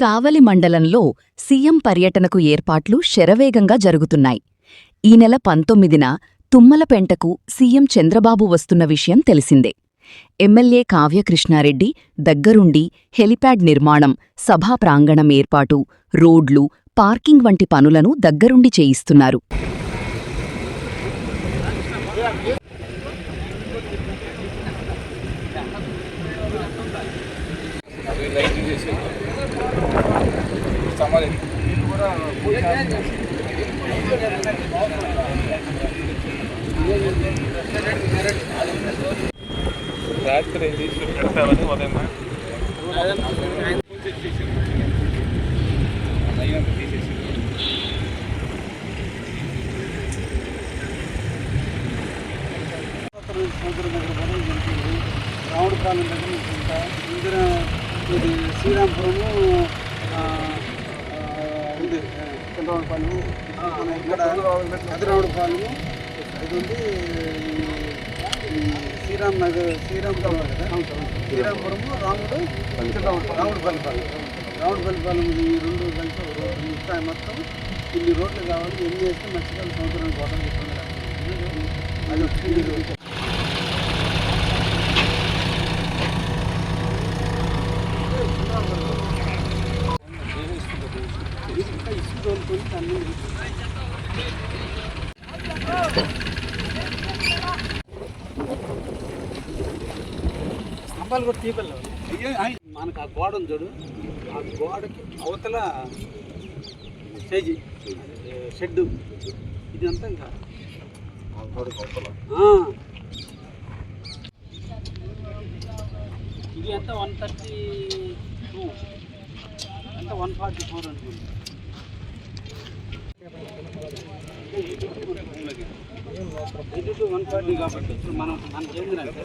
కావలి మండలంలో సీఎం పర్యటనకు ఏర్పాట్లు శరవేగంగా జరుగుతున్నాయి. ఈ నెల 19న తుమ్మలపెంటకు సీఎం చంద్రబాబు వస్తున్న విషయం తెలిసిందే. ఎమ్మెల్యే కావ్యకృష్ణారెడ్డి దగ్గరుండి హెలిప్యాడ్ నిర్మాణం, సభా ప్రాంగణం ఏర్పాటు, రోడ్లు, పార్కింగ్ వంటి పనులను దగ్గరుండి చేయిస్తున్నారు. రాత్రి తీసి పెడతామని ఉదయం తీసేసి రావుడు పాలెం దగ్గర ఇందిర ఇది శ్రీరాంపురము ఉంది చంద్రబాబు పాలెము ఇక్కడ అదిరావుడు పాలెము ఇది ఉంది శ్రీరామ్ నగర్ శ్రీరాంపురం కదా శ్రీరాంపురము రావుడుపల్లి పాలెం ఈ రెండు కలిసి రోడ్డు ఇస్తాయి. మొత్తం ఇన్ని రోడ్లు కావాలి. ఎన్ని వేస్తే మత్స్యకారుల సంవత్సరానికి పోవడం చెప్తున్నారు. అది వచ్చింది. స్తంభాలు కూడా తీపల్లి మనకు ఆ గోడ ఉంది చూడు, ఆ గోడకి అవతల స్టేజీ షెడ్డు ఇదంతా ఇంకా ఇది ఎంత 132 అంత 144 అనుకుంది. ఇది 140 కాబట్టి ఇప్పుడు మనకేంటంటే